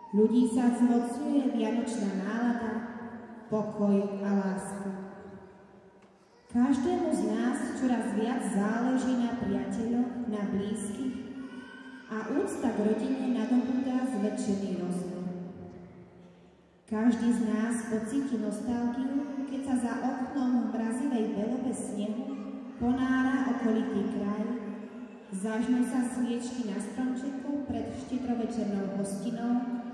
Ľudí sa zmocňuje vianočná nálada, pokoj a láska. Každému z nás čoraz viac záleží na priateľoch, na blízkych a úcta k rodine nadobúda zväčšený rozmer. Každý z nás pocíti nostalgiu, keď sa za oknom v mrazivej belobe snehu ponára okolitý kraj, zažnú sa sviečky na stromčeku pred štedrovečernou hostinou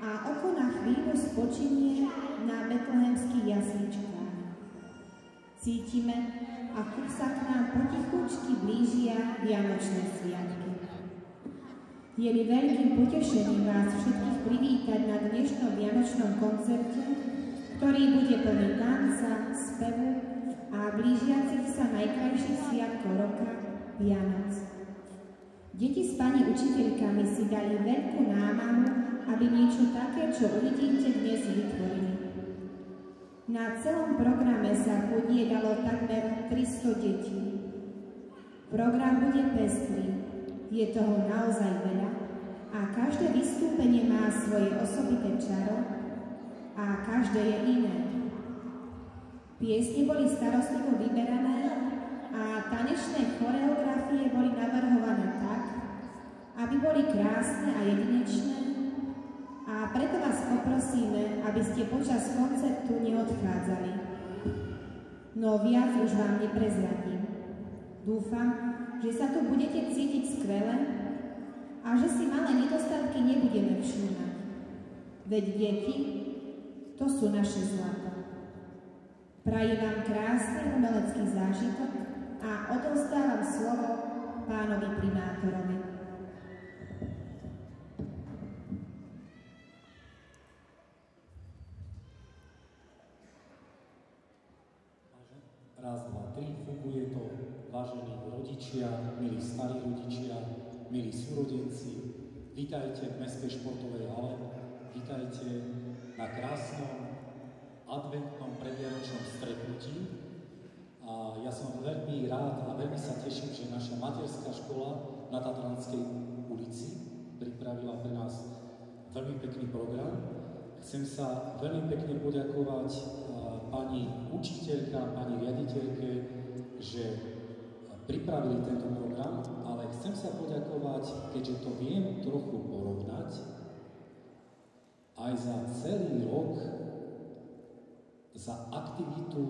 a oko na chvíľu spočinie na betlehemských jasličkách. Cítime, ako sa k nám potichučky blížia vianočné sviatky. Je mi veľkým potešením vás všetkých privítať na dnešnom vianočnom koncerte, ktorý bude plný tanca, spevu a blížiacich sa najkrajších sviatkov roka, Vianoc. Deti s pani učiteľkami si dali veľkú námahu, aby niečo také, čo uvidíte dnes, vytvorili. Na celom programe sa podielalo takmer 300 detí. Program bude pestrý, je toho naozaj veľa a každé vystúpenie má svoje osobité čaro a každé je iné. Piesne boli starostlivo vyberané a tanečné choreografie boli navrhované tak, aby boli krásne a jedinečné, a preto vás poprosíme, aby ste počas koncertu neodchádzali. No viac už vám neprezradím. Dúfam, že sa tu budete cítiť skvele a že si malé nedostatky nebudeme všímať. Veď deti, to sú naše zlato. Prajem vám krásny umelecký zážitok a odovzdávam slovo pánovi primátorovi. Raz, dva, tri, funguje to. Vážení rodičia, milí starí rodičia, milí súrodenci, vítajte v Mestskej športovej hale, vítajte na krásnom adventnom predvianočnom stretnutí. A ja som veľmi rád a veľmi sa teším, že naša materská škola na Tatranskej ulici pripravila pre nás veľmi pekný program. Chcem sa veľmi pekne poďakovať pani učiteľka, pani riaditeľke, že pripravili tento program, ale chcem sa poďakovať, keďže to viem trochu porovnať, aj za celý rok za aktivitu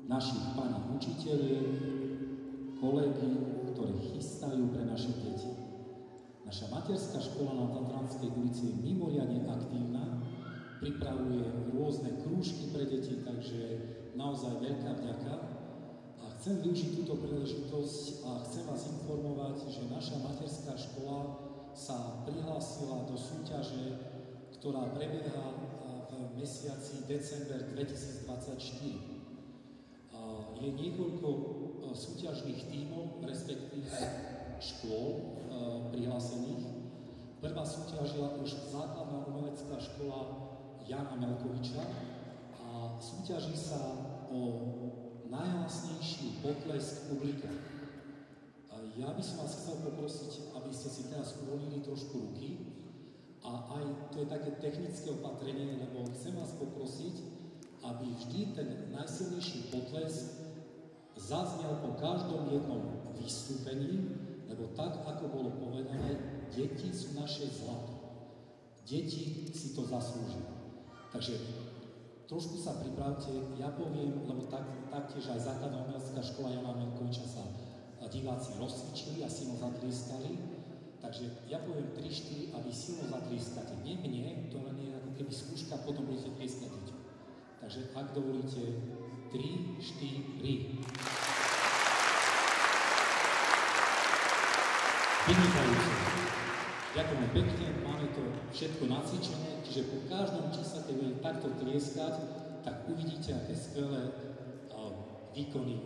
našich pani učiteľiek, kolegy, ktoré chystajú pre naše deti. Naša materská škola na Tatranskej ulici je mimoriadne aktívna, pripravuje rôzne krúžky pre deti, takže naozaj veľká vďaka. A chcem využiť túto príležitosť a chcem vás informovať, že naša materská škola sa prihlásila do súťaže, ktorá prebieha v mesiaci december 2024. Je niekoľko súťažných tímov, respektíve škôl prihlásených. Prvá súťažila už základná umelecká škola Jana Melkoviča a súťaží sa o najhlasnejší potlesk publika. Ja by som vás chcel poprosiť, aby ste si teraz uvoľnili trošku ruky a aj to je také technické opatrenie, lebo chcem vás poprosiť, aby vždy ten najsilnejší potlesk zaznel po každom jednom vystúpení, lebo tak, ako bolo povedané, deti sú naše zlato. Deti si to zaslúžia. Takže trošku sa pripravte, ja poviem, lebo taktiež aj základná umelecká škola Jana Melkoviča sa diváci rozcvičili a silno zatlieskali. Takže ja poviem 3-4 a vy silno zatlieskate. Nie mne, to len je ako keby skúška, potom budete tlieskať deťom. Takže ak dovolíte, 3, 4. Vynikajúce. Ďakujem pekne, máme to všetko nacvičené, čiže po každom čase, keď budete takto tlieskať, tak uvidíte, aké skvelé výkony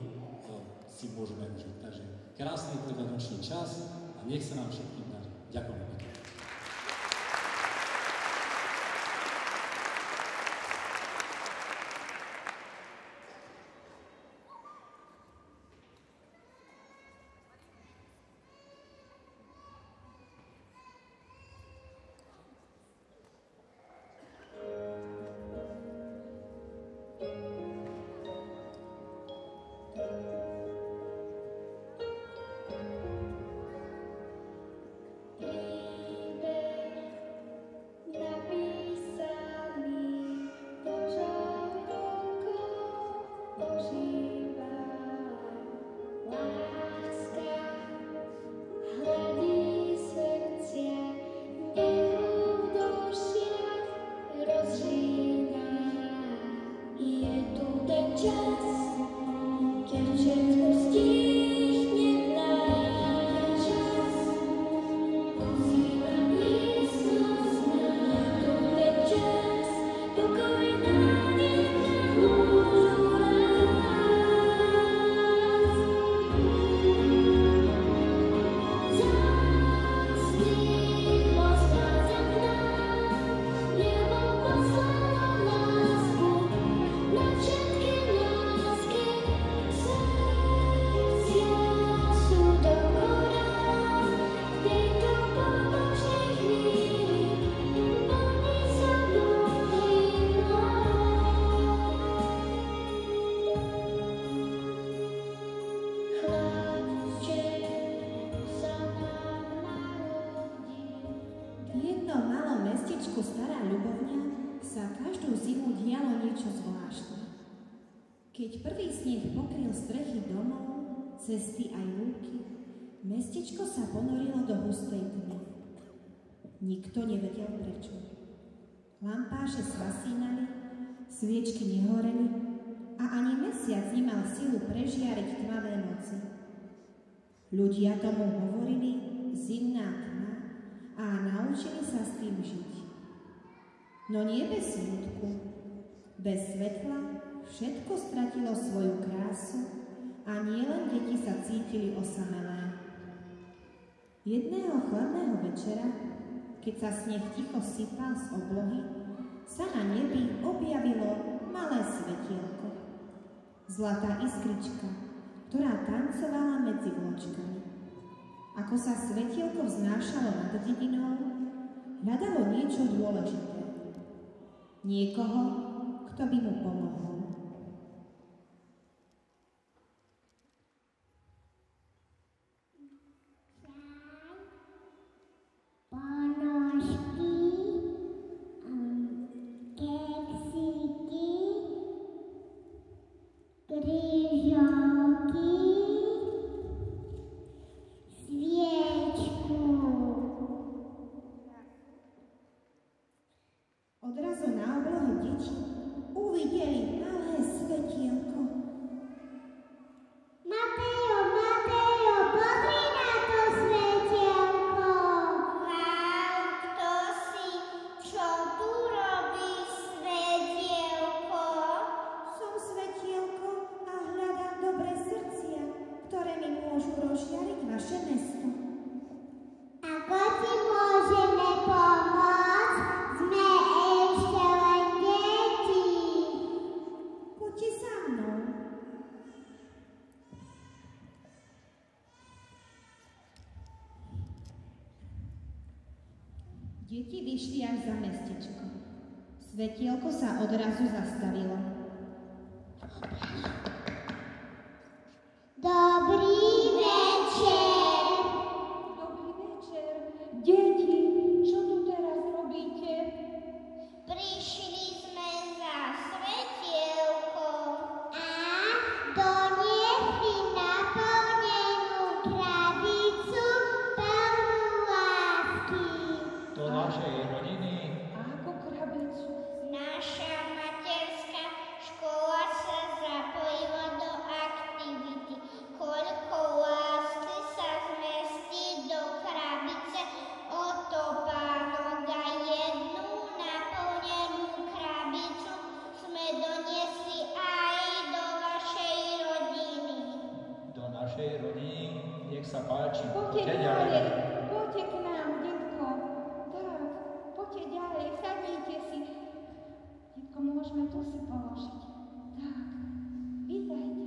si môžeme užiť. Takže krásny predvianočný čas a nech sa nám všetkým darí. Ďakujem pekne. Keď prvý sneh pokryl strechy domov, cesty aj lúky, mestečko sa ponorilo do hustej tmy. Nikto nevedel prečo. Lampáše svasínali, sviečky nehoreli a ani mesiac nemal silu prežiariť tmavé noci. Ľudia tomu hovorili zimná tma a naučili sa s tým žiť. No nie bez smutku, bez svetla, všetko stratilo svoju krásu a nielen deti sa cítili osamelé. Jedného chladného večera, keď sa sneh ticho sypal z oblohy, sa na nebi objavilo malé svetielko. Zlatá iskrička, ktorá tancovala medzi vločkami. Ako sa svetielko vznášalo nad dedinou, hľadalo niečo dôležité. Niekoho, kto by mu pomohol. Odrazu na oblohe deti uvideli malé svetielko. Mateo, Mateo, pozri na to svetielko! Wow, kto si? Čo tu robíš, svetielko? Som svetielko a hľadám dobré srdcia, ktoré mi môžu rozžiariť vaše mesto. Ako ti môžeme pomôcť? Sme ešte len deti. Poďte za mnou. Deti vyšli až za mestečko. Svetielko sa odrazu zastavilo. Dobrý večer. Dobrý večer. Deti, čo tu teraz robíte? Prišli sme za svetielkom a doniesli naplnenú krabicu plnú lásky. Do našej rodiny. A ako krabicu? Naša materská škola sa zapojila do aktivity. Koľko lásky sa zmestí do krabice, o to Pánok a jednu naplnenú krabicu sme doniesli aj do vašej rodiny. Do našej rodiny. Nech sa páči. Poďte ďalej. Poďte k nám, detko. Tak, poďte ďalej, sadnite si. Detko, môžeme tu si položiť. Tak, vítajte.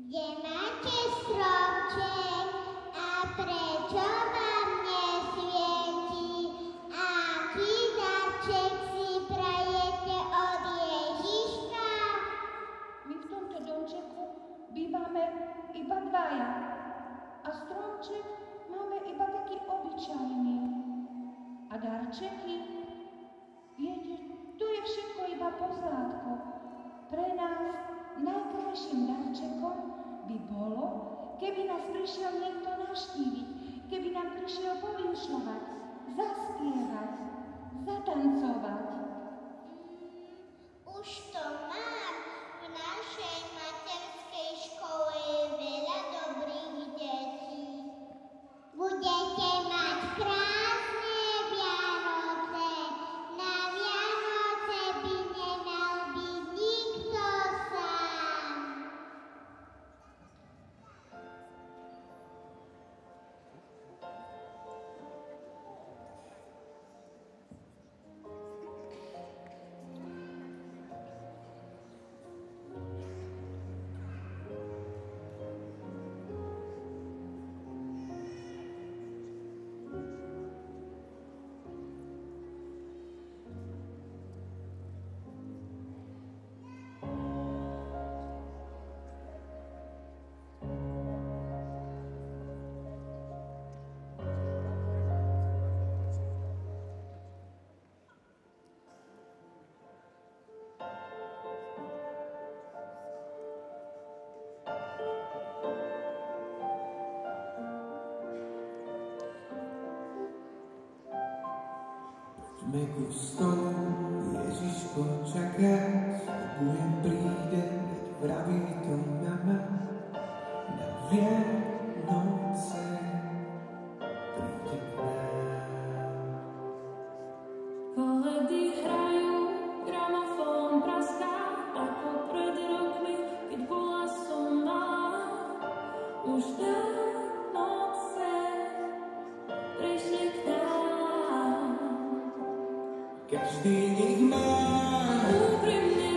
Kde máte stromček a prečo vám nesvieti? Aký darček si prajete od Ježiška? My v tomto domčeku bývame iba dvaja. A stromček máme iba taký obyčajný. A darčeky, viete, to je všetko iba pozlátko. Pre nás najkrajším darčekom by bolo, keby nás prišiel niekto navštíviť, keby nám prišiel povinšovať, zaspievať, zatancovať. Už to mám. Me gusto, Ježiško, čakáš, budem príde, vraví to mama, na Vianoce príde k nám. Koledy hrajú, gramofón praská, ako pred rokmi, keď bola som malá. Už Vianoce prišli k nám. Každý nech má úprimne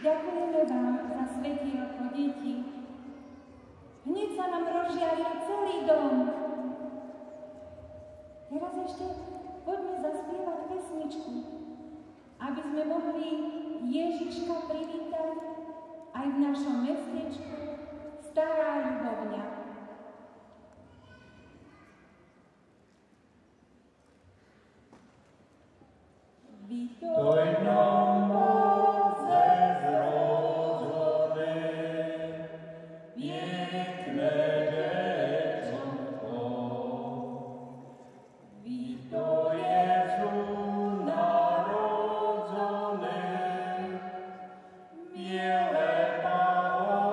Ďakujeme vám za svetielko, deti. Hneď sa nám rozžiaril celý dom. Teraz ešte poďme zaspievať pesničku, aby sme mohli Ježiška privítať aj v našom mestečku Stará Ľubovňa. Doj nám moze zrodzone, piękne dziewczątko. To Jezu narodzone, biele pałątko.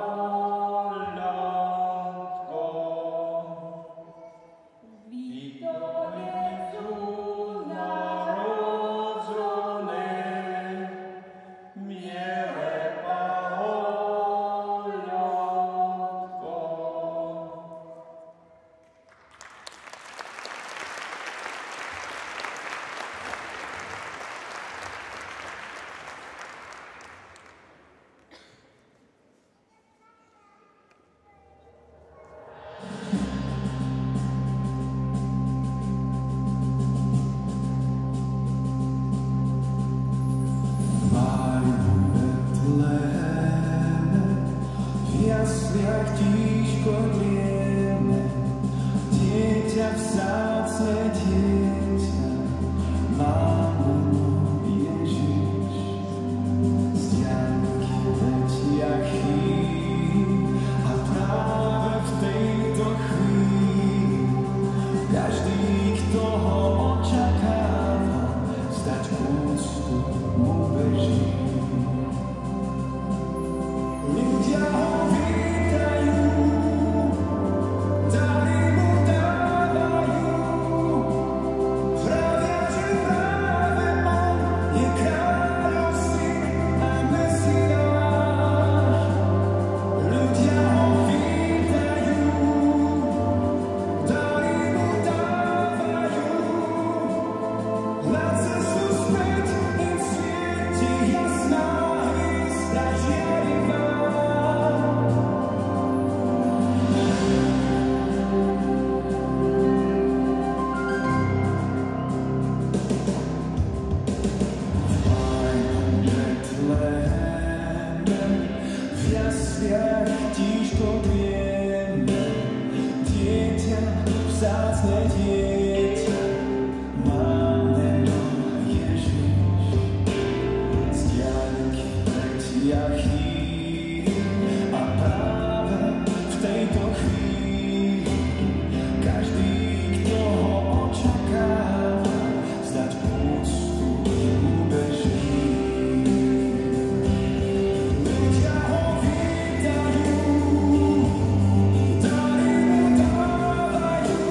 To Jezu narodzone, biele pałątko. Jak tížko drieme, dieťa vzácne dieťa, máme Ježiš. Z diaľky letia chýr a práve v tejto chvíli každý, kto ho očakáva, vzdať úctu mu beží. Ľudia ho vítajú, dary mu dávajú, pravia, že práve on je kráľov syn a Mesiáš. Ľudia ho vítajú, dary mu dávajú, na cestu späť im svieti jasná hviezda žiarivá. V jasliach tížko drieme, dieťa, vzácne dieťa, má meno Ježiš. Z diaľky letia chýr a práve v tejto chvíli každý, kto ho očakáva, vzdať úctu mu beží. Ľudia ho vítajú, dary mu dávajú,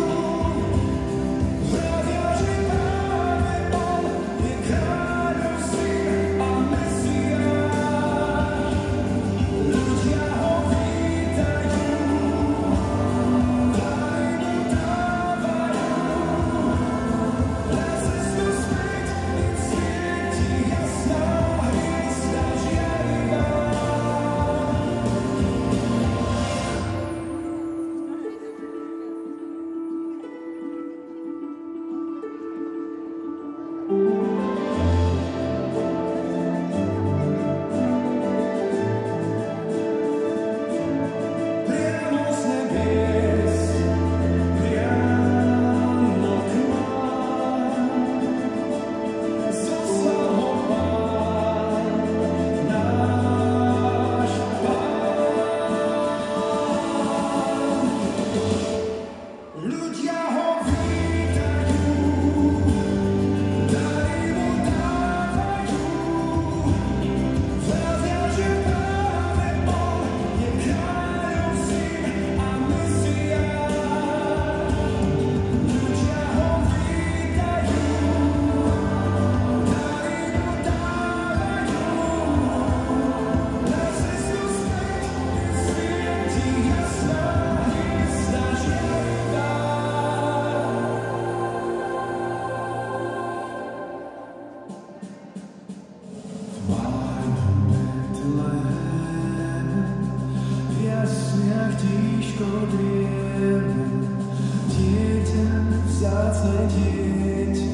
krásne dieťa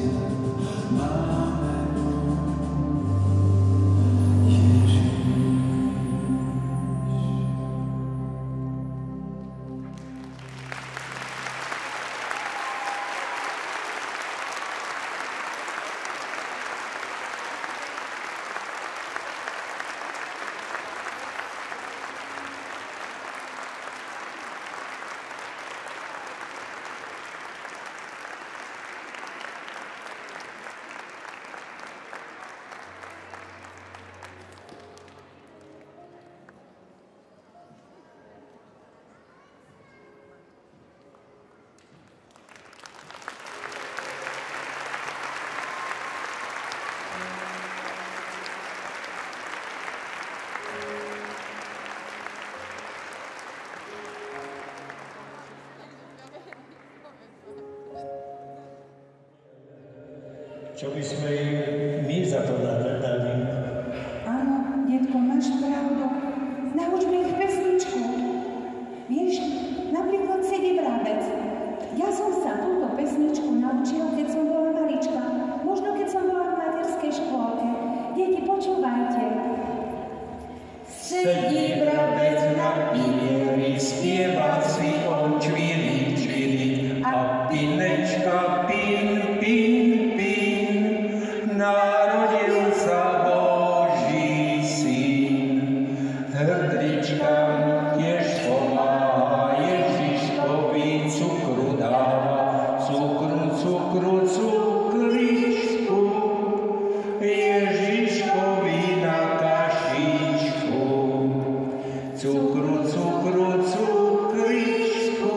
má meno Ježiš. Čo by sme im my za to dali? Áno, detko, máš pravdu. Naučme ich pesničku. Vieš, napríklad Sedí vrabec. Ja som sa túto pesničku naučila, keď som bola malička. Možno keď som bola v materskej škôlke. Deti, počúvajte. Sedí vrabec na pinieri, spieva si on čvíri, čvíri, a pinečka pin, pin, pin. Narodil sa Boží syn, hrdlička tiež pomáha, Ježiškovi cukru dáva, cukru, cukru, cukričku, Ježiškovi na kašičku, cukru, cukru, cukričku,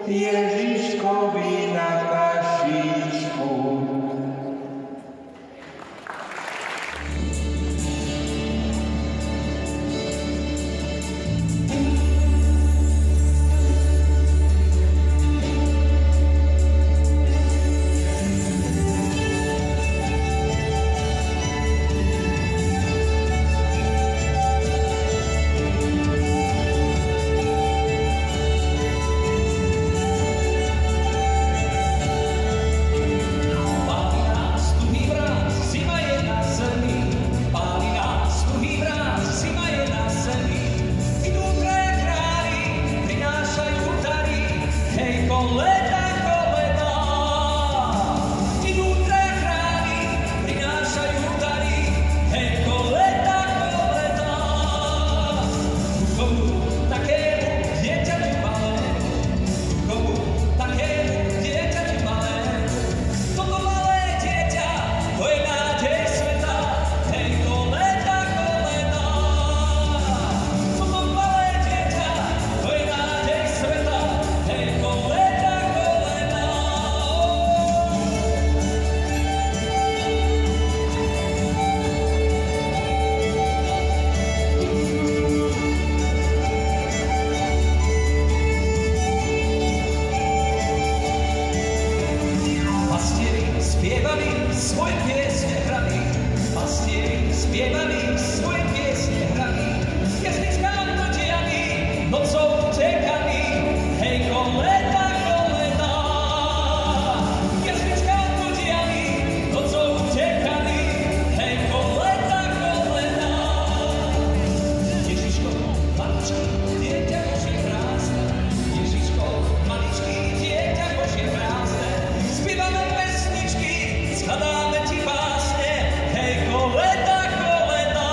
Ježiškovi na kašičku. Zadáme ti básne, hej, koleda, koleda.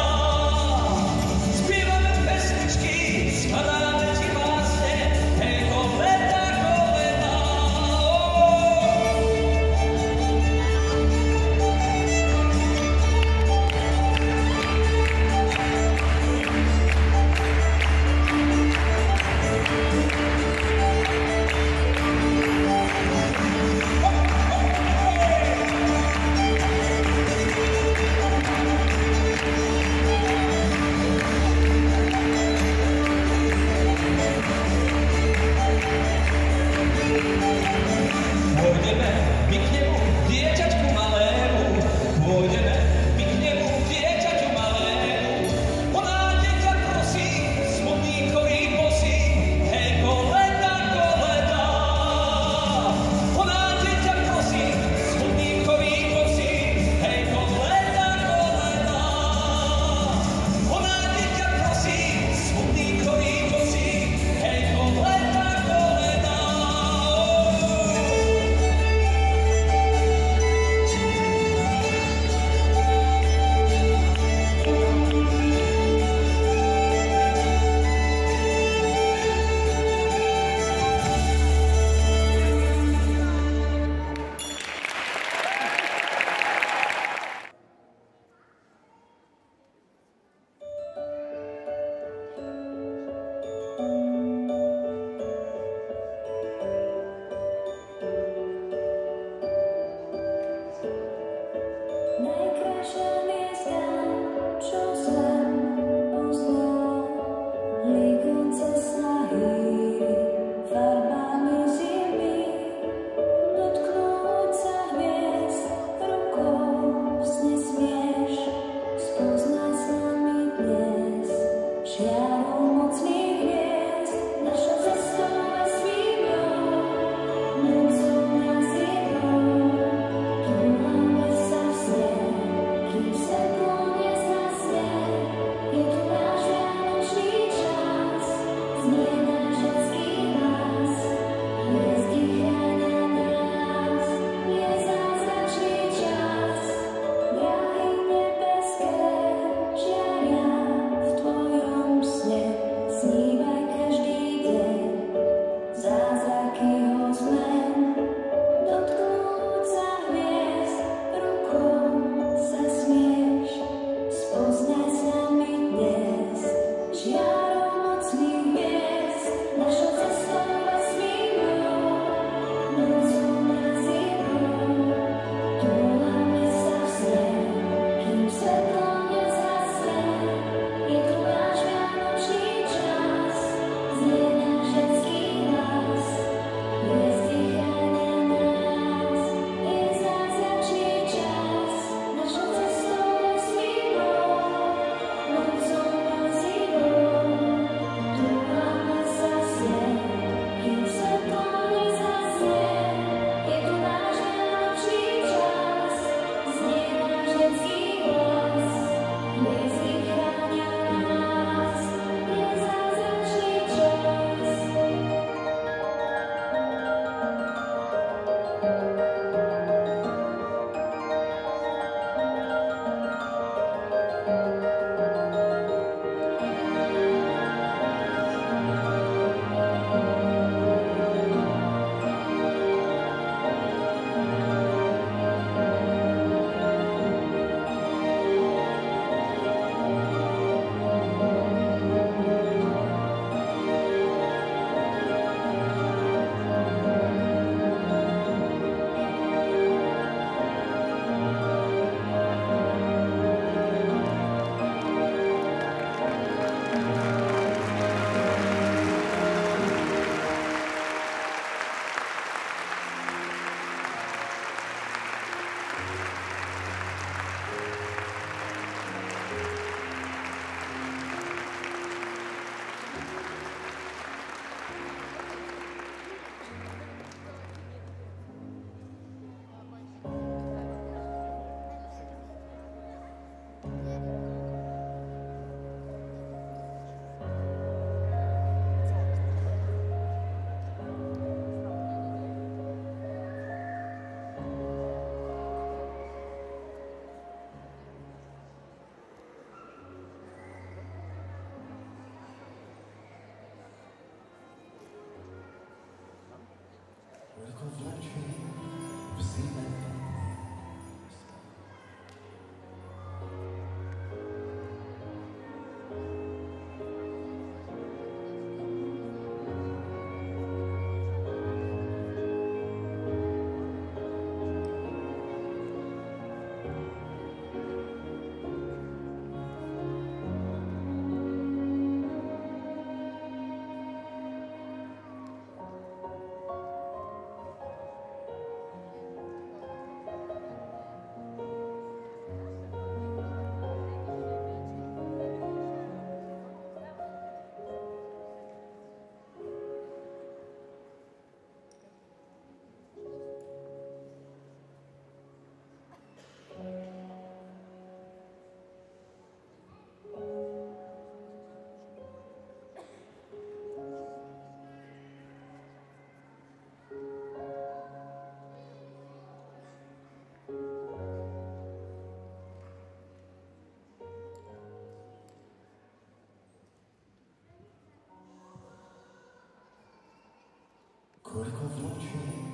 Koľko vločiek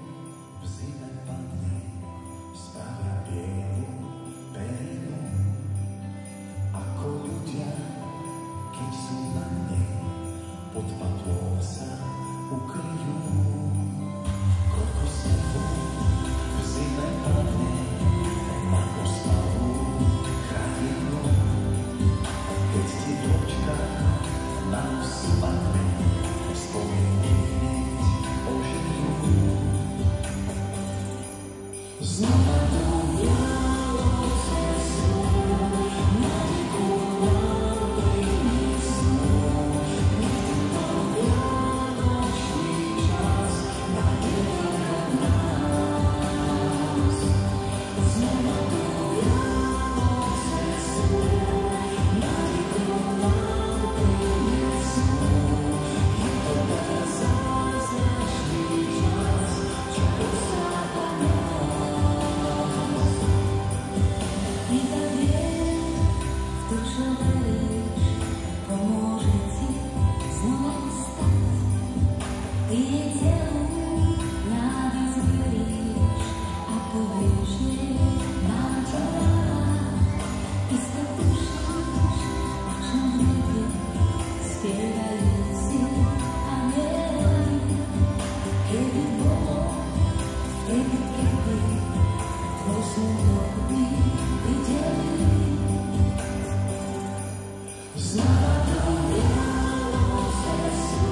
v zime padne, spravia bielu perinu, ako ľudia, keď sú na nej, pod patlou sa ukryjú. Koľko snehu v zime padne na ospalú krajinu, keď ti vločka na nos padne, spomienky znova do Vianoce sú, nádejku nám prinesú. Nech tento vianočný čas nádejka nás. Znova do Vianoce sú, nádejku nám prinesú. Je to ten zázračný čas, čo postáva nás. To, čo veríš, pomôže ti znova vstať. Ty je celú nádej zberíš a povieš, že mám ťa rád. Isto tušíš, o čom vede, spievajúci anieli. Keby bolo, vtedy, keby tvoj smútok by videli. Znova do Vianoce sú,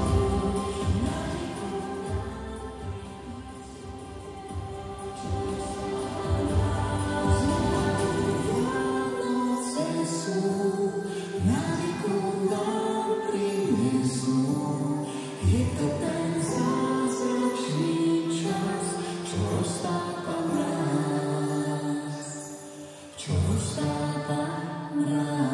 nádejku nám prinesú. Je to ten zázračný čas, čo roztápa mráz, čo roztápa mráz.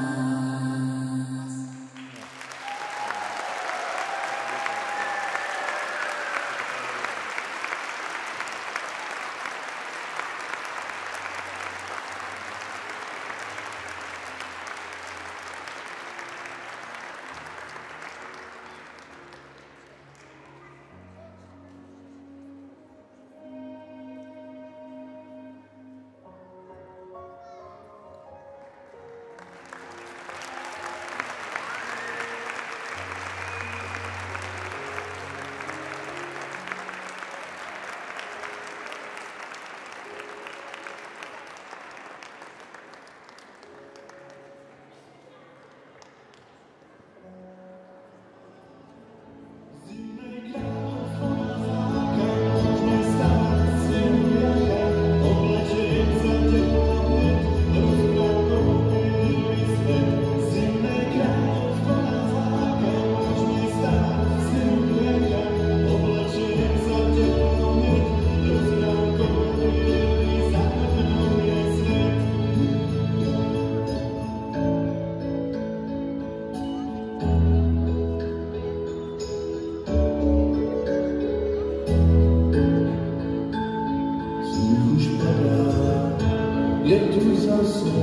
Je tu zase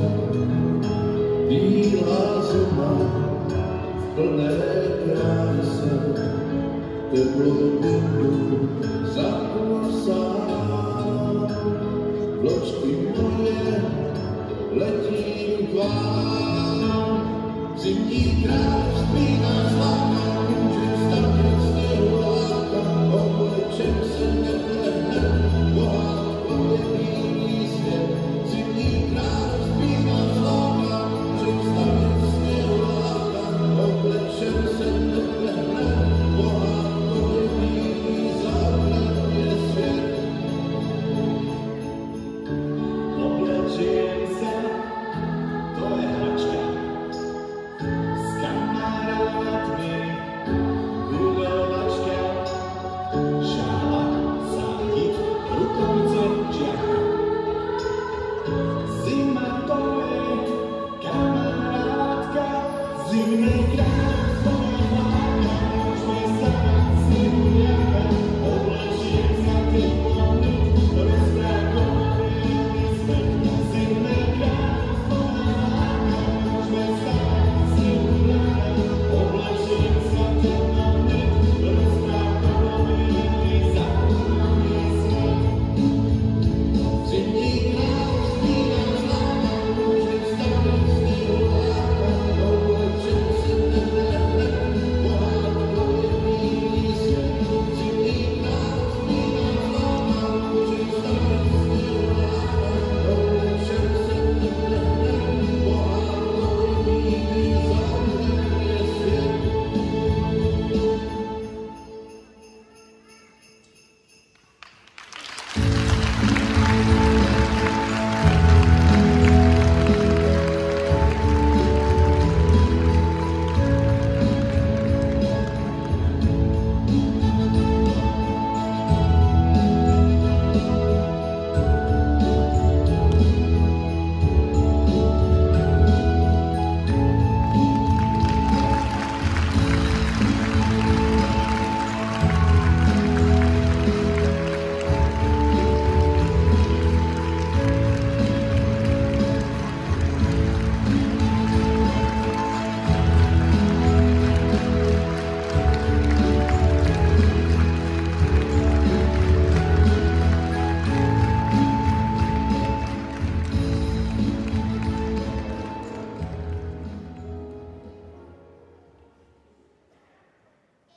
bílá zima v plné kráse, teplou bundu zakula sa vločky moje letí k vám. Zimní království nás láká, může stavět sněhuláka, oblečem se neplehne, pohádkově bílý svět. Zimní království nás láká, může stavět sněhuláka, oblečem se neplehne, pohádkově bílý základ je svět. Oblečiem se, to je hračka, s kamarátmi, budovačka, šála, záchyt, rukavice, žiaka. Zima to je kamarátka, zimné kráľovstvo je hláka, môžeme sa dať snehuliaka, oblečiem sa teplony, rozprávkový svet. Zimné kráľovstvo je hláka, môžeme sa dať snehuliaka, oblečiem sa teplony, rozprávkový zakopaný svet. Zimní kráľovství nás láka, môžem staviť snehuláka, oblečem sa neplehne, pohádkový bílý svet. Zimní kráľovství nás láka, môžem staviť snehuláka, oblečem sa neplehne, pohádkový bílý základ je svet.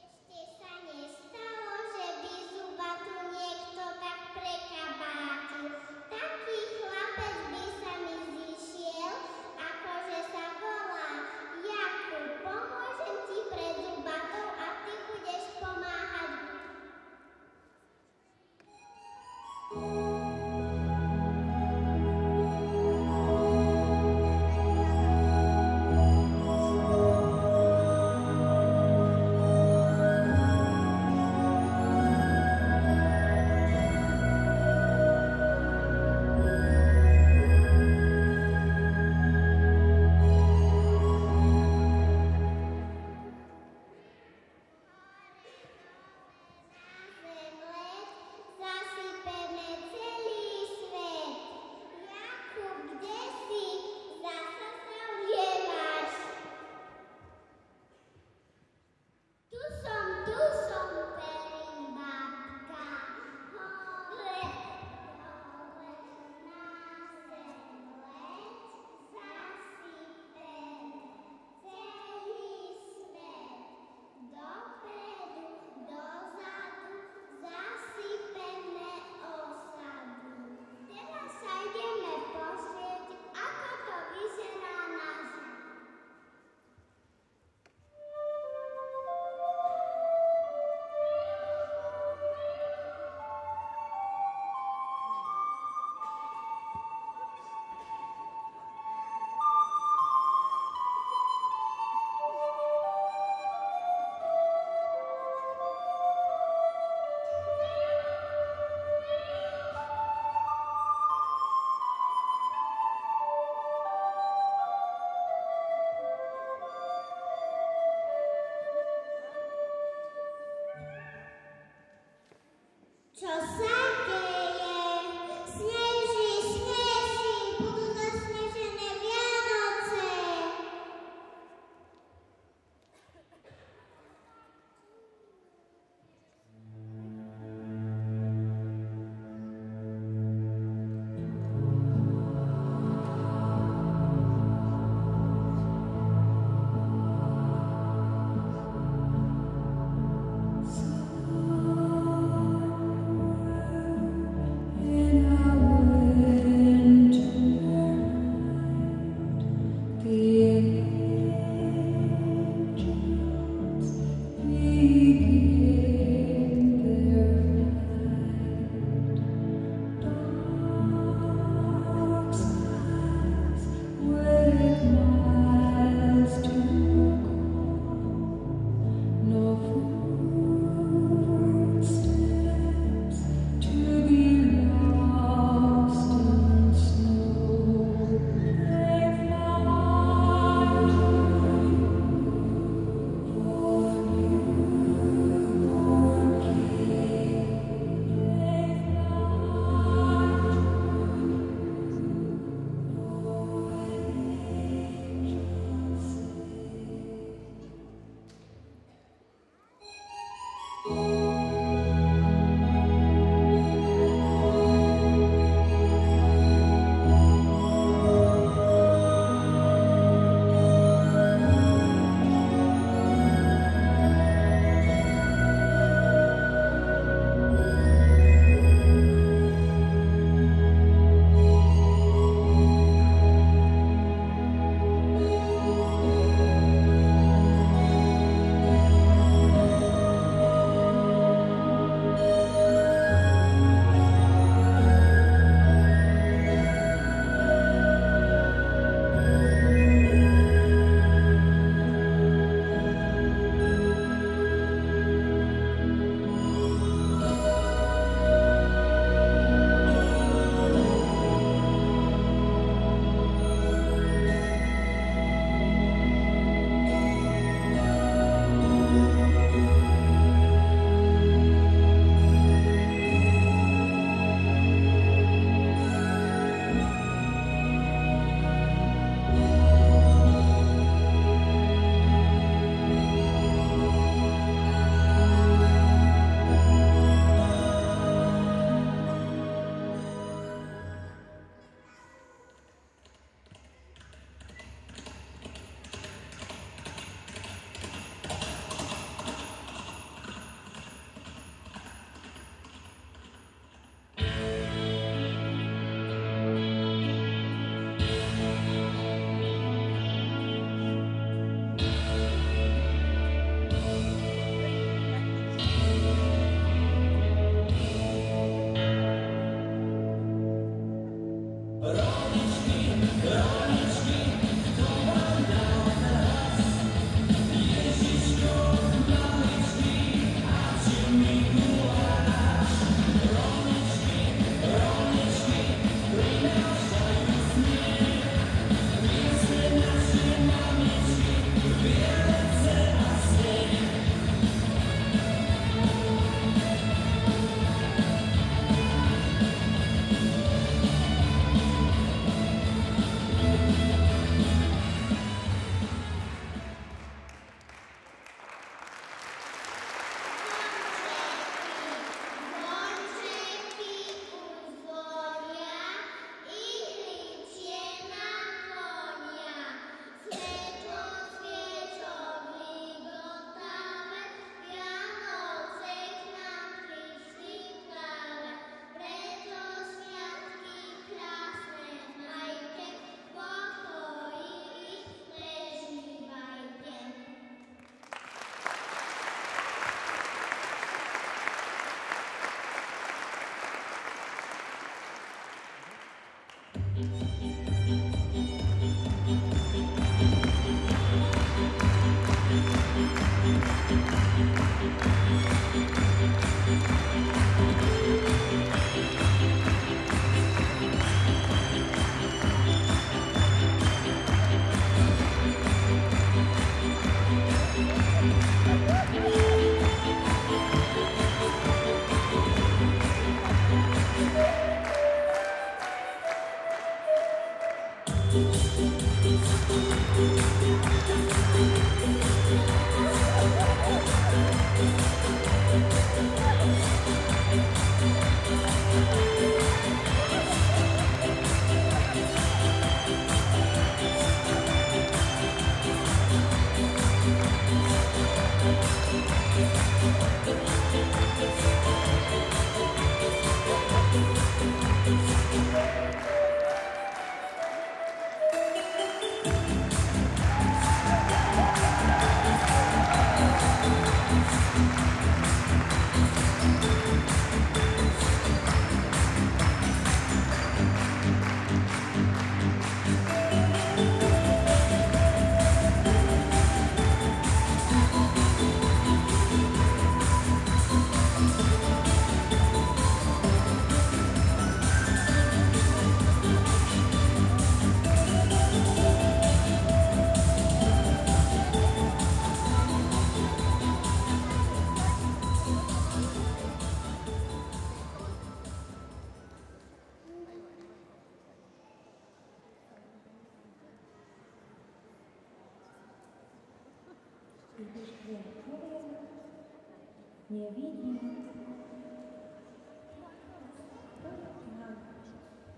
Ešte sa nestalo, že by zubatu niekto tak prekabátil. Taký chlapec by sa mi zišiel, akože sa volá Jakub. Pomôžem ti pred zubatou a ty budeš pomáhať. Zasypeme celý svet. Jakub, kde si? Zasa sa ujemaš. Tu som, perí babka. Hore, dole, na zem leď. Zasypeme celý svet. Dopredu, dozadu, zasypeme osadu. Teraz sa ideme pozrieť, ako to vyzerá na zemi. Čo sa deje? Sneží, budú zasnežené Vianoce.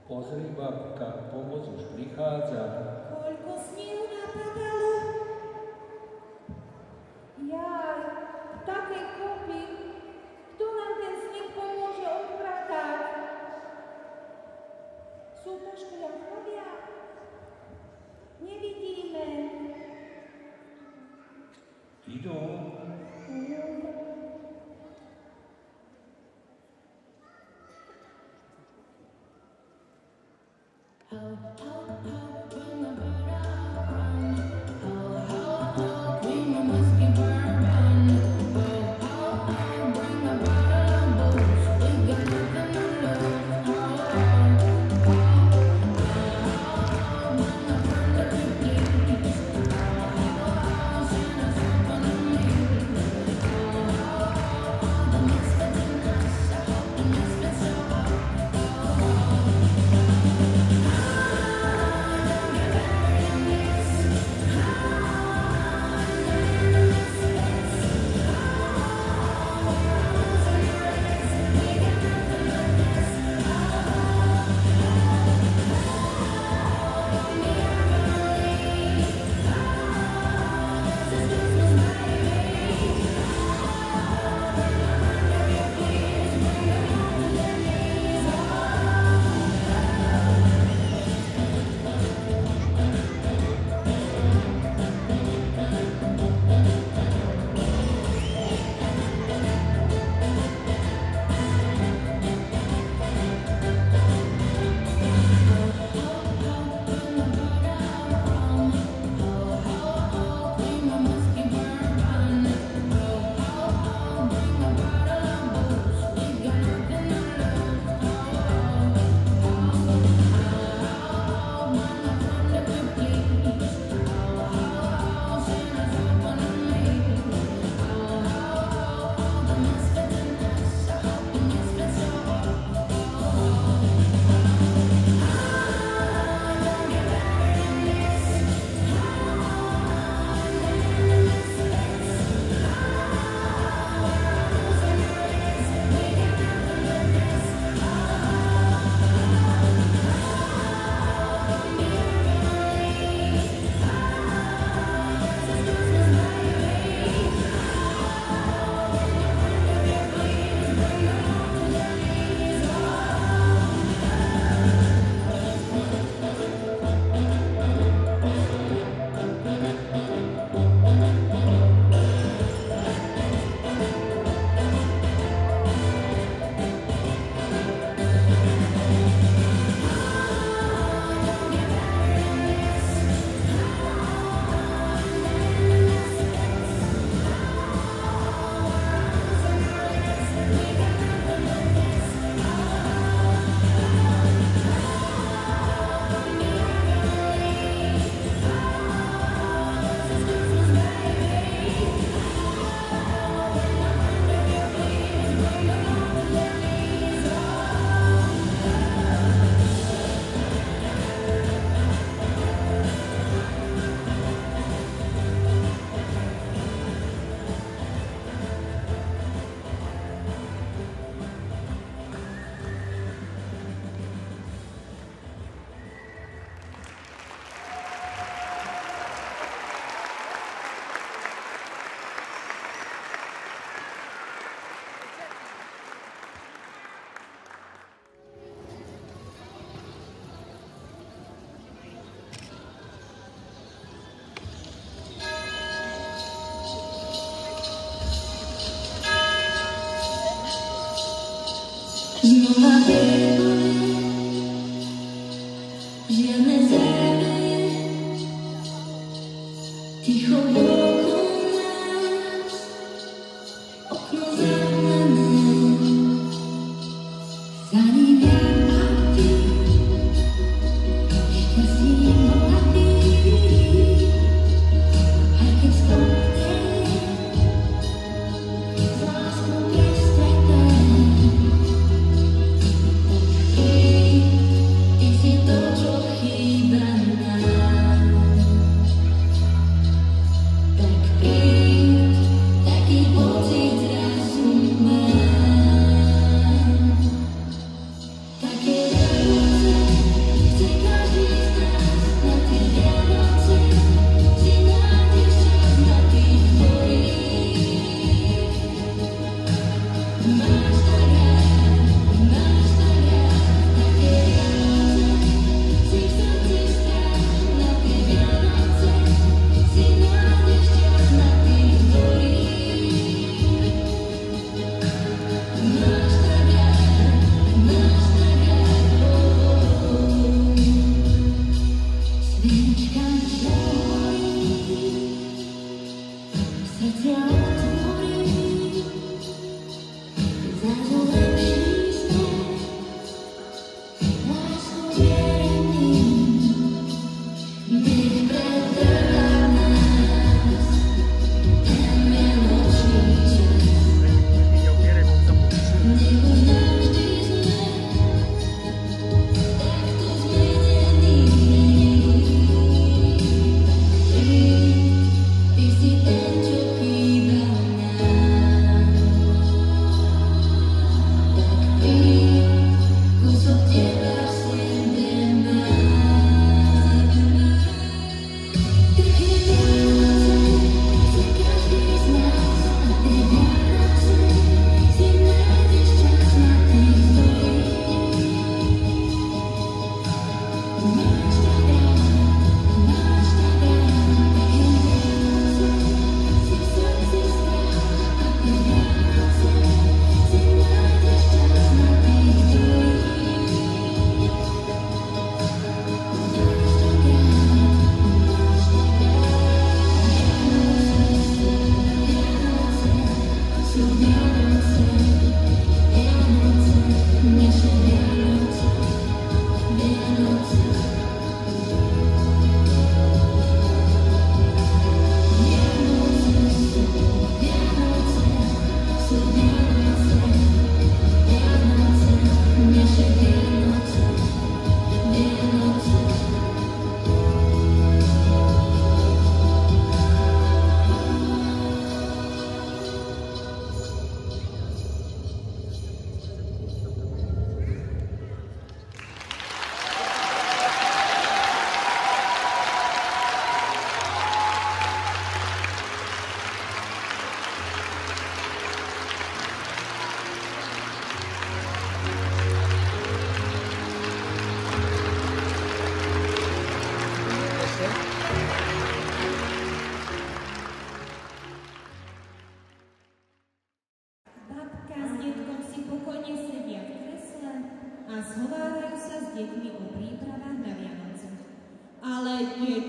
Pozri, babka, pomoc už prichádza. Koľko snehu napadalo? Jaj, také kopy. Kto nám ten sneh pomôže odpratať? Sú to škriatkovia? Nevidíme. Idú.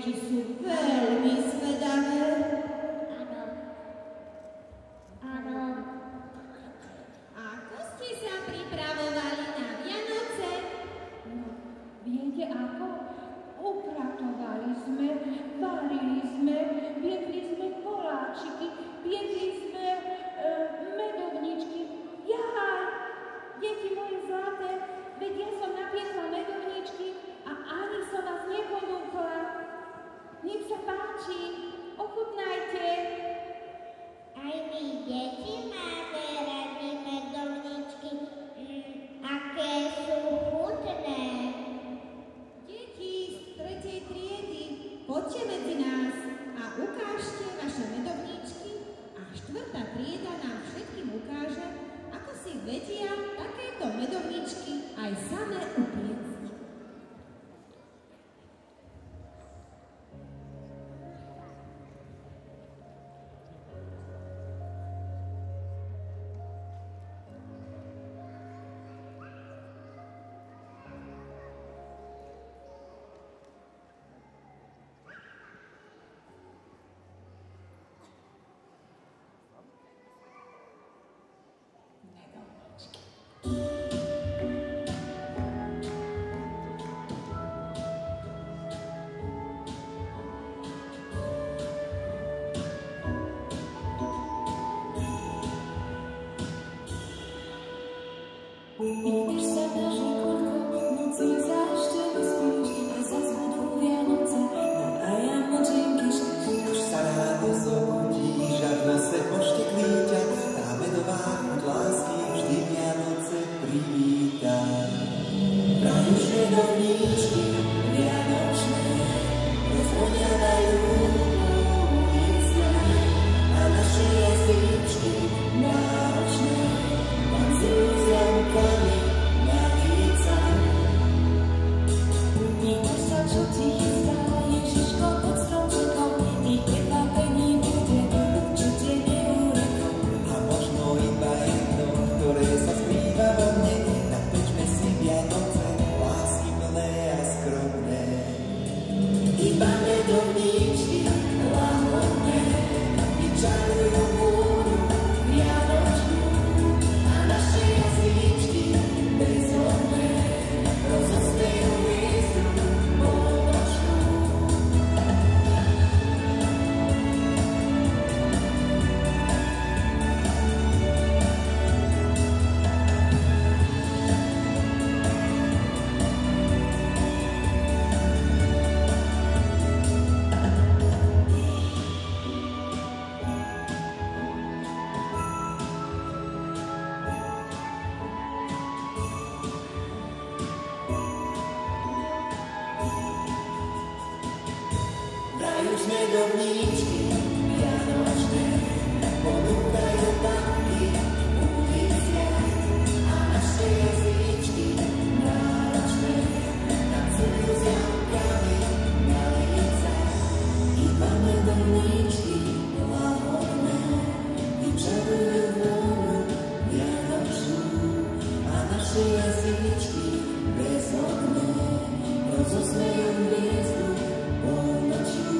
deti sú veľmi zvedavé. Áno. Ako ste sa pripravovali na Vianoce? No, viete ako? Upratovali sme, varili sme, piekli sme koláčiky, piekli sme medovničky. Jaj, deti moje zlaté, veď ja som napiekla medovničky a ani som vás neponúkla. Nech sa páči, ochutnajte. Aj my deti máme radi medovničky, aké sú chutné. Deti z 3. triedy, poďte medzi nás a ukážte vaše medovníčky a 4. trieda nám všetkým ukáže, ako si vedia takéto medovníčky aj samé upiecť. medovníčky vianočné rozvoňavajú ulice a naše jazyčky náročné tancujú s lampami na lícach. Pýtaš sa, čo ti chystá Ježiško pod stromčekom, tých prekvapení bude určite neúrekom. A možno iba jedno, ktoré sa skrýva vo mne. Napečme si Vianoce, lásky plné a skromné. Iba medovníčky lahodné vyčarujú vôňu vianočnú a naše jazyčky bezhodné rozosmejú hviezdu polnočnú. Dajú medovníčky vianočné, ponúkajú banky ulicia a naše jazyčky náročné tancujú s jankami na lícach. Iba medovníčky lahodné vyčarujú vôňu vianočnú a naše jazyčky bezhodné rozosmejú hviezdu polnočnú.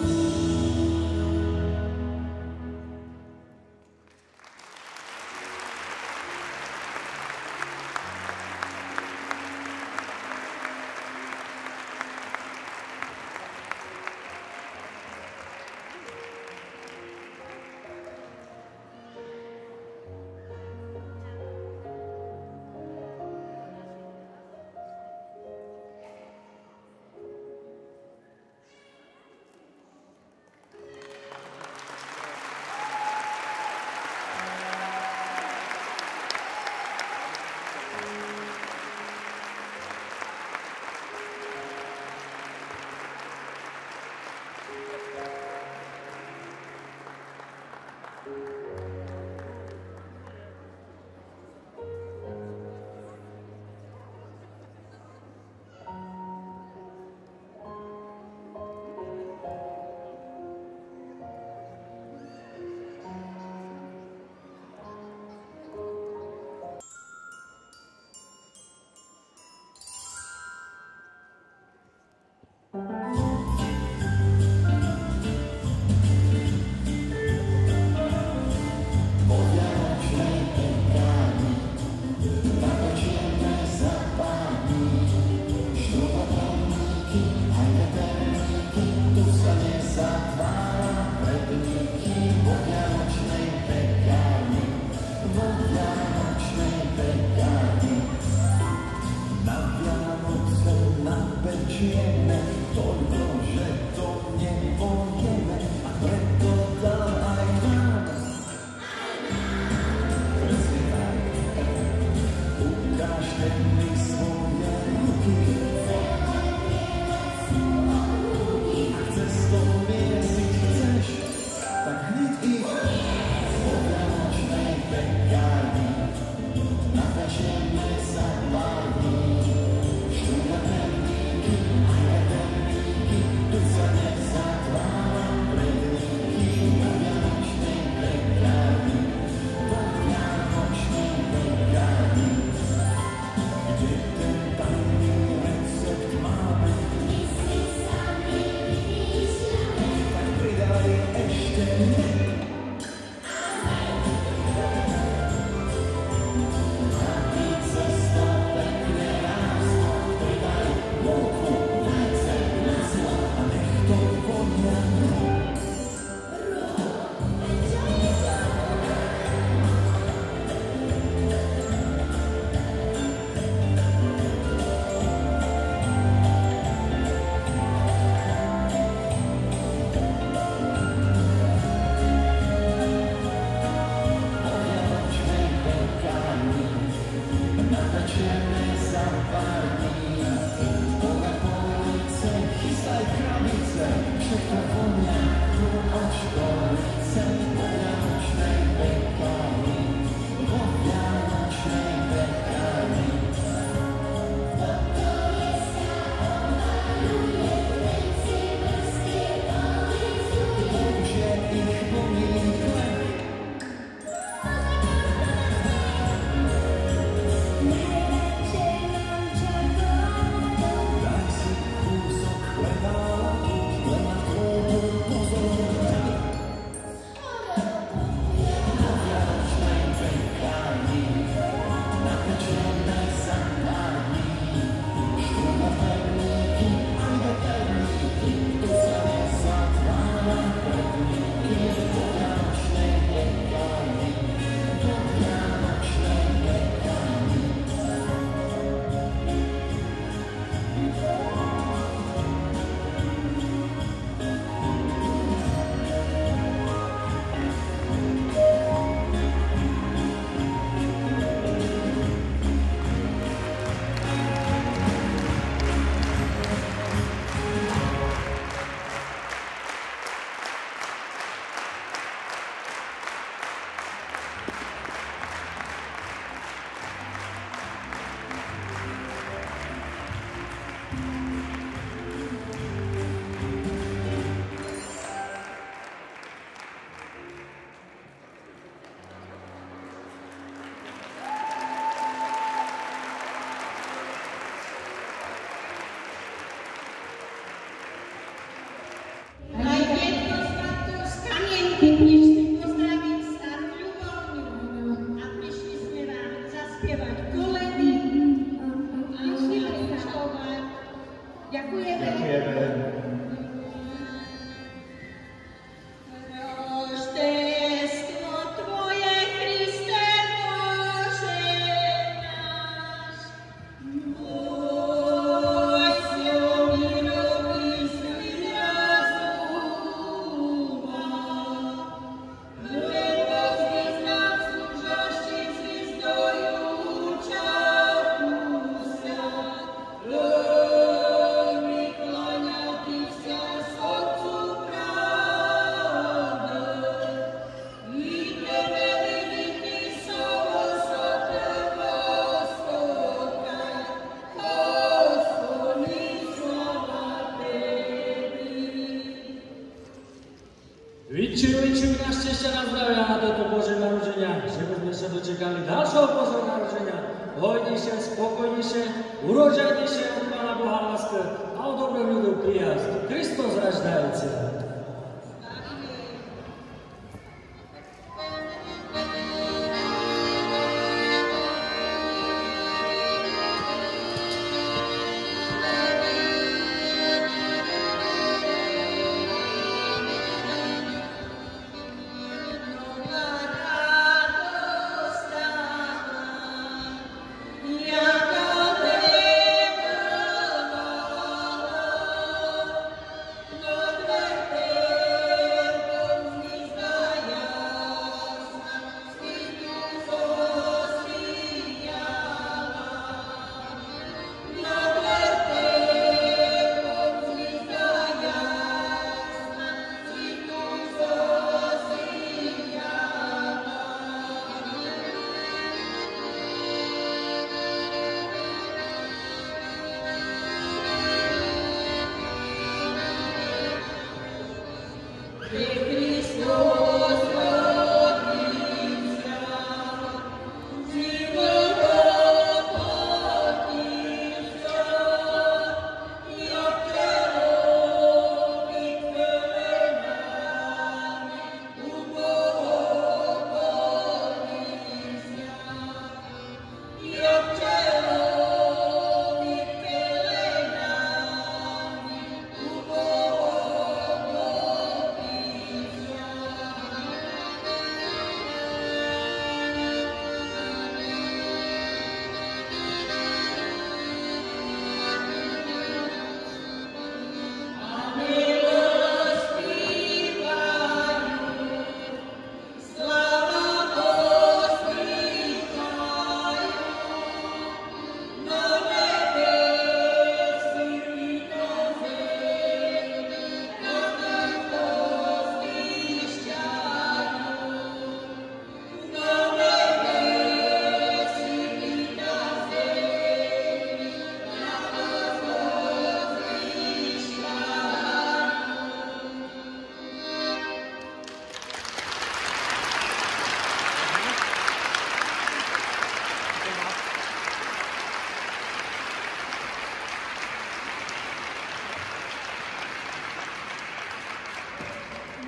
Vyčujú nás šťastia na zdravia na toto Božie narodenia, že by sme sa dočekali ďalšieho Božieho narodenia, hojnejšie, spokojnejšie, uročajnejšie od Pána Boha láska a od dobrých ľudí prijazd. Kristus raždajúci.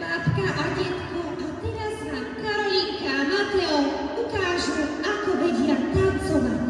Babka a detko, a teraz vám Karolinka a Mateo ukážu, ako vedia tancovať.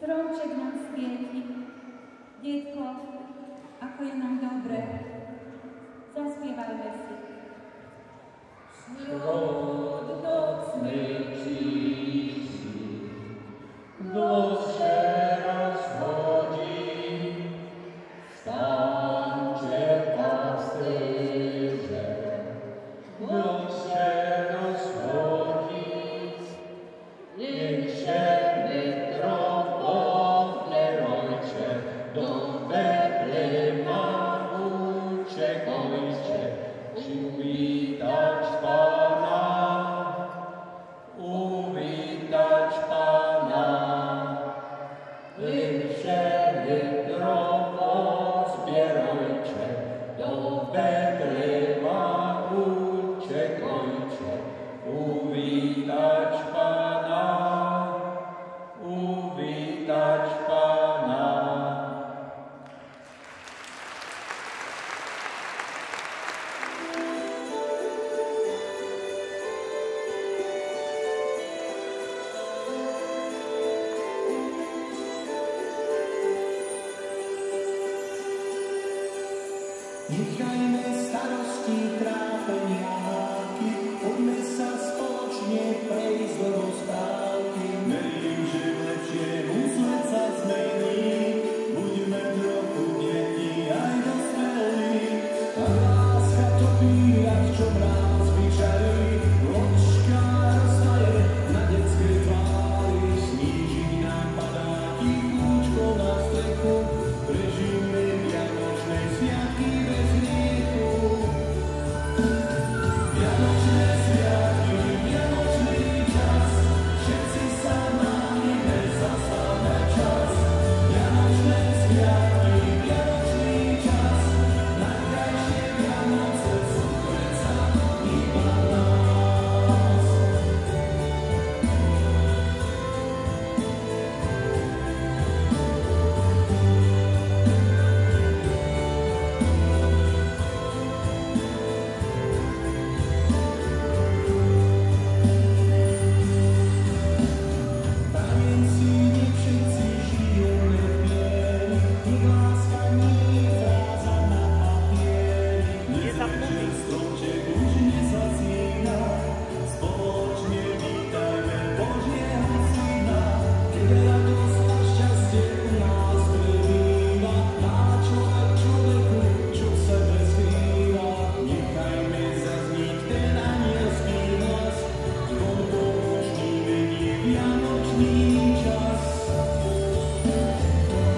Stromček nám svieti. Detko, ako je nám dobre. Zaspievajme si. Sľud nocnej číši, Nechajme starosti, trápenia, háky, poďme sa spoločne prejsť do rozprávky. Verím, že v lepšiemu svet sa zmení, buďme trochu deti aj dospelí. A láska topí, jak čo mráz vyžarí, loďka roztaje na detskej tvári, sníži nám padáky, kúčko na strechu, prežijme vianočné sviatky bez hriechu. Vianočné sviatky, vianočný čas, všetci sa nájme, zastavme čas. Vianočné sviatky, vianočný čas, najkrajšie Vianoce sú predsa iba nás. Prajem si, nech všetci žijeme v mieri, nech láska nie je fráza na papieri. Nezvečer stromček už nezazína, spoločne vítajme Božieho Syna. Keď radosť a šťastie u nás prebýva, má človek človeku, čo v sebe skrýva. Nechajme zazniť ten anielský hlas, zvon poučný mení vianočný čas.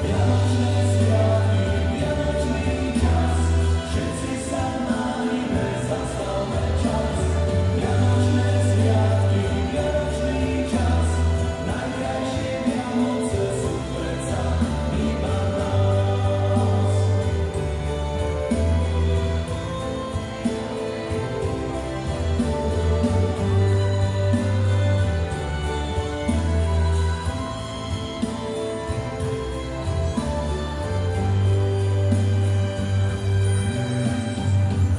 Vianočné sviatky, vianočný čas, všetci sa nájme, zastavme čas. Vianočné sviatky, vianočný čas, najkrajšie Vianoce sú predsa iba nás.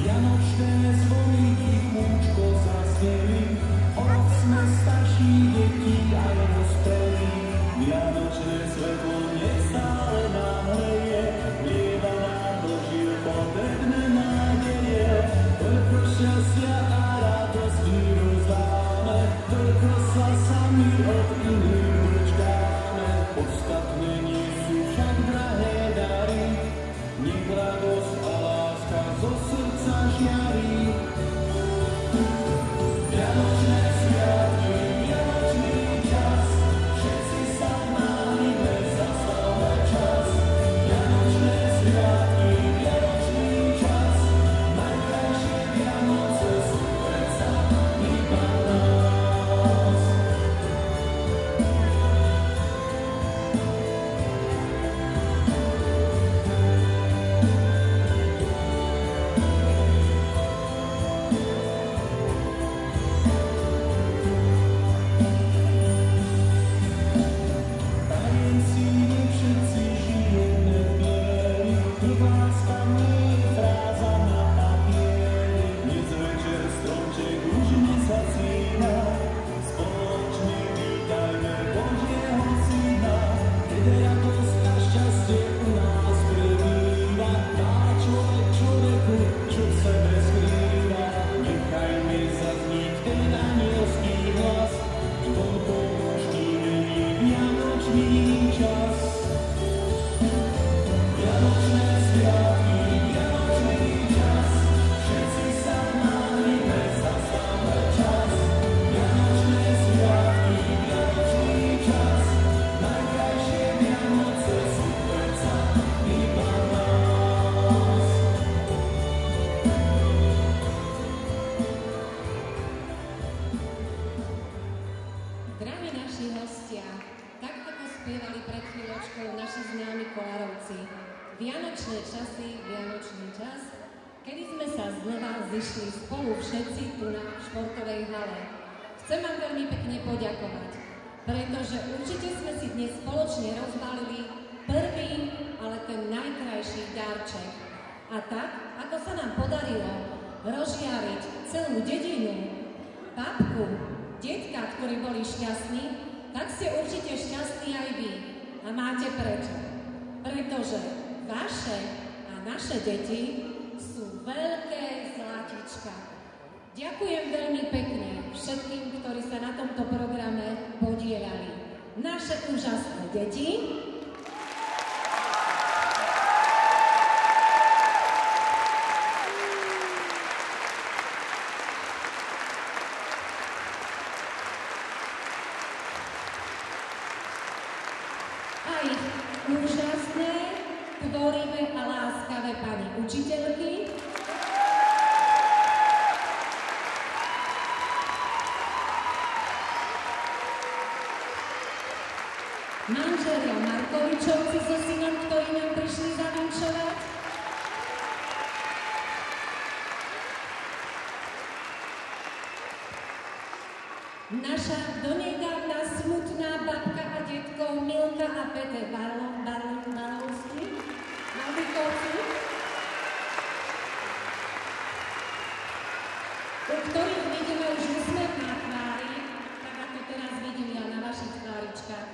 Vianočné zvony ich múčko zazneli, od sme starší detí aj dospelí. Vianočné svetlo nech stále nám hreje, vlieva nám do žil potrebné nádeje. Toľko šťastia a radosti rozdáme, toľko sa sami od iných dočkáme. Podstatné nie sú však drahé dary, nech radosť a láska zo srdca žiari. Vianočné sviatky, vianočný čas, všetci sa nájme, zastavme čas. Vianočné sviatky, vianočný čas, najkrajšie Vianoce sú predsa iba nás. Prajem si, nech všetci žijeme v mieri, nech láska nie je fráza na papieri. Dnes večer stromček už nezasína, spoločne vítajme Božieho Syna. Keď radosť a šťastie u nás prebýva, má človek človeku, čo v sebe skrýva. Nechajme zazniť ten anielský hlas, zvon poučný mení vianočný čas. Vianočné sviatky, vianočný čas, všetci sa nájme, zastavme čas. Vianočné sviatky, vianočný čas, najkrajšie Vianoce sú predsa iba nás. Drahí naši hostia, tak ako spievali pred chvíľočkou naši známi kolárovci, vianočné časy, vianočný čas, kedy sme sa znova zišli spolu všetci tu na športovej hale. Chcem vám veľmi pekne poďakovať, pretože určite sme si dnes spoločne rozbalili prvý, ale ten najkrajší darček. A tak, ako sa nám podarilo rozžiariť celú dedinu, babku, detka, ktorí boli šťastní, tak ste určite šťastní aj vy. A máte prečo? Pretože vaše a naše deti sú veľké zlatička. Ďakujem veľmi pekne všetkým, ktorí sa na tomto programe podielali. Naše úžasné deti, a ich úžasné, tvorivé a láskavé pani učiteľky, manželia Markovičovci so synom, ktorí nám prišli zavinčovať, naša donedávna smutná babka a detko Milka a Peter Balovský, Malvikovci, u ktorých vidíme už úsmev na tvári, tak ako teraz vidím ja na vašich tváričkách.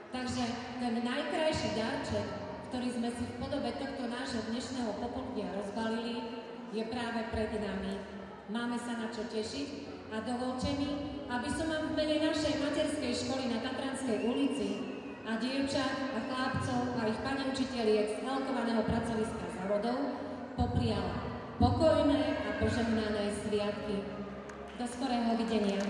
Takže ten najkrajší darček, ktorý sme si v podobe tohto nášho dnešného popoludnia rozbalili, je práve pred nami. Máme sa na čo tešiť a dovolte mi, aby som vám v mene našej materskej školy na Tatranskej ulici a dievčat a chlapcov a ich pani učiteľiek z Elkovaného pracoviska závodov popriala pokojné a požehnané sviatky. Do skorého videnia.